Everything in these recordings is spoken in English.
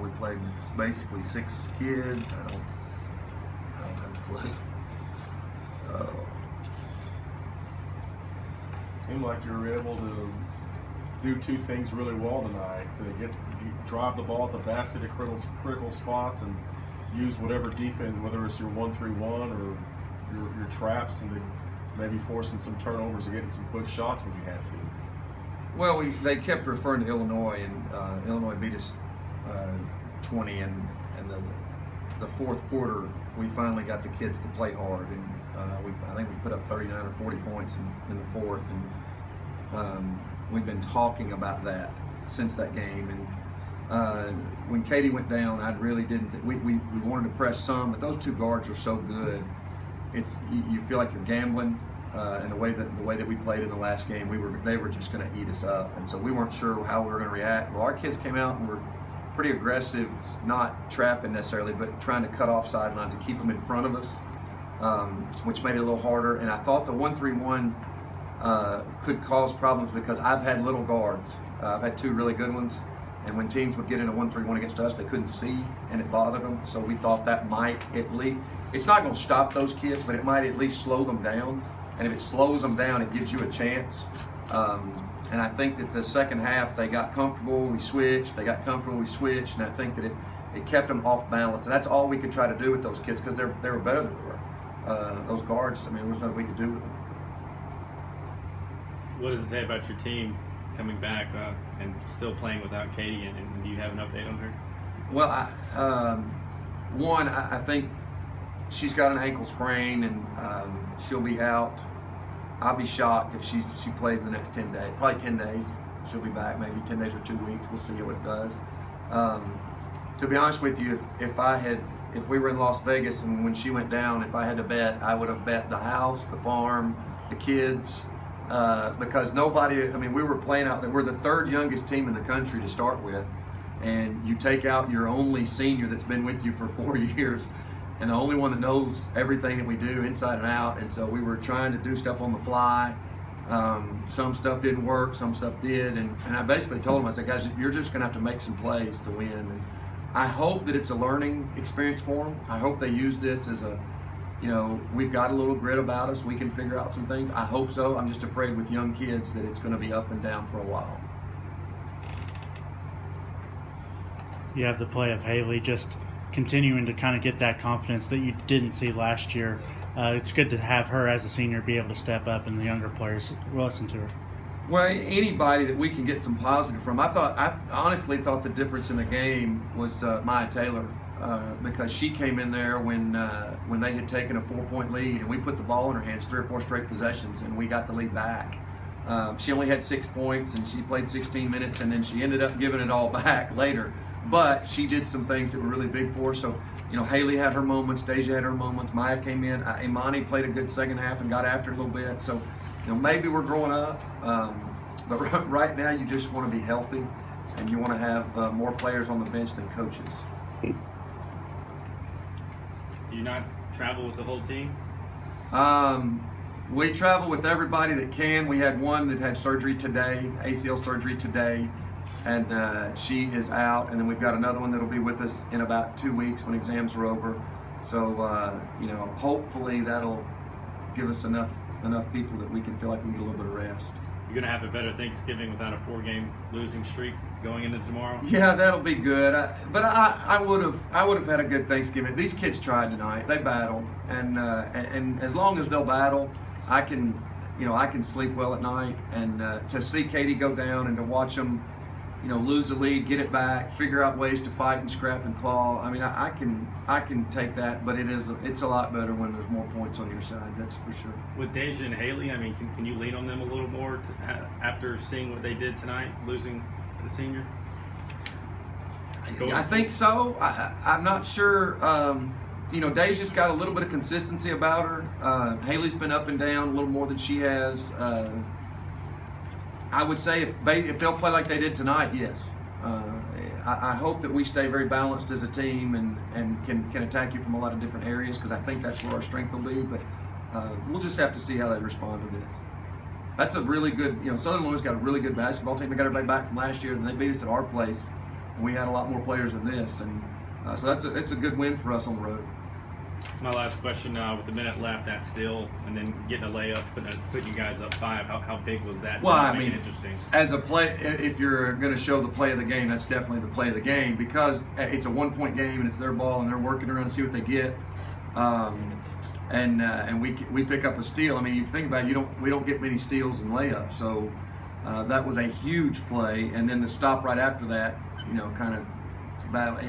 we played with basically 6 kids. I don't have a clue. Seemed like you were able to do 2 things really well tonight: to drive the ball at the basket at critical spots, and use whatever defense, whether it's your 1-3-1 or your traps, and maybe forcing some turnovers and getting some quick shots when you had to. Well, they kept referring to Illinois, and Illinois beat us 20, and the fourth quarter we finally got the kids to play hard, and I think we put up 39 or 40 points in the fourth, and we've been talking about that since that game. And when Katie went down, I really didn't we wanted to press some, but those 2 guards are so good. You feel like you're gambling. And the way that we played in the last game, they were just going to eat us up, and so we weren't sure how we were going to react. Well, our kids came out and were pretty aggressive, not trapping necessarily, but trying to cut off sidelines and keep them in front of us, which made it a little harder. And I thought the 1-3-1 could cause problems because I've had little guards. I've had 2 really good ones, and when teams would get in a 1-3-1 against us, they couldn't see, and it bothered them. So we thought that might at least, it's not going to stop those kids, but it might at least slow them down. And if it slows them down, it gives you a chance. And I think that the second half, they got comfortable, we switched, and I think that it kept them off balance. And that's all we could try to do with those kids, because they were better than we were. Those guards, I mean, there was nothing we could do with them. What does it say about your team coming back and still playing without Katie, and do you have an update on her? Well, I think she's got an ankle sprain, and she'll be out. I'll be shocked if she plays the next 10 days. Probably 10 days. She'll be back, maybe 10 days or 2 weeks. We'll see how it does. To be honest with you, if we were in Las Vegas and when she went down, if I had to bet, I would have bet the house, the farm, the kids, because nobody. I mean, we were playing out there. We're the 3rd youngest team in the country to start with, and you take out your only senior that's been with you for 4 years. And the only one that knows everything that we do inside and out. And so we were trying to do stuff on the fly. Some stuff didn't work, some stuff did. And I basically told them, I said, guys, you're just going to have to make some plays to win. And I hope that it's a learning experience for them. I hope they use this as we've got a little grit about us. We can figure out some things. I hope so. I'm just afraid with young kids that it's going to be up and down for a while. You have the play of Haley just continuing to kind of get that confidence that you didn't see last year. It's good to have her as a senior be able to step up, and the younger players listen to her. Well, anybody that we can get some positive from. I honestly thought the difference in the game was Maya Taylor, because she came in there when they had taken a 4-point lead, and we put the ball in her hands 3 or 4 straight possessions, and we got the lead back. She only had 6 points, and she played 16 minutes, and then she ended up giving it all back later. But she did some things that were really big for her. So, Haley had her moments, Deja had her moments, Maya came in, Imani played a good second half and got after it a little bit. So, maybe we're growing up. But right now, you just want to be healthy, and you want to have more players on the bench than coaches. Do you not travel with the whole team? We travel with everybody that can. We had one that had surgery today, ACL surgery today. And she is out, and then we've got another one that'll be with us in about 2 weeks when exams are over. So, hopefully that'll give us enough people that we can feel like we can get a little bit of rest. You're going to have a better Thanksgiving without a 4-game losing streak going into tomorrow? Yeah, that'll be good. But I would have had a good Thanksgiving. These kids tried tonight. They battled, and as long as they'll battle, I can sleep well at night. And to see Katie go down and to watch them, lose the lead, get it back, figure out ways to fight and scrap and claw. I mean, I can take that, but it's a lot better when there's more points on your side. That's for sure. With Deja and Haley, I mean, can you lean on them a little more after seeing what they did tonight, losing the senior? I think so. I'm not sure. Deja's got a little bit of consistency about her. Haley's been up and down a little more than she has. I would say if they'll play like they did tonight, yes. I hope that we stay very balanced as a team and can attack you from a lot of different areas, because I think that's where our strength will be. But we'll just have to see how they respond to this. That's a really good, Southern Illinois got a really good basketball team. They got everybody back from last year, and they beat us at our place. and we had a lot more players than this, and so it's a good win for us on the road. My last question, with the minute left, that steal, and then getting a layup, putting you guys up 5. How big was that? Well, Did it I make it mean, interesting. as a play, if you're going to show the play of the game, that's definitely the play of the game, because it's a 1-point game and it's their ball and they're working around to see what they get. And we pick up a steal. I mean, you think about it, we don't get many steals and layups, so that was a huge play. And then the stop right after that, kind of battle.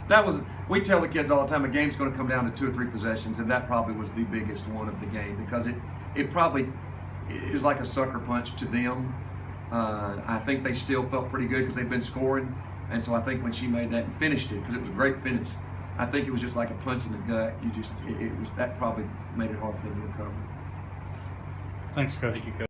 That was. We tell the kids all the time, a game's going to come down to 2 or 3 possessions, and that probably was the biggest one of the game, because it was like a sucker punch to them. I think they still felt pretty good because they've been scoring, and so I think when she made that and finished it, because it was a great finish, I think it was just like a punch in the gut. That probably made it hard for them to recover. Thanks, Coach. Thank you, Coach.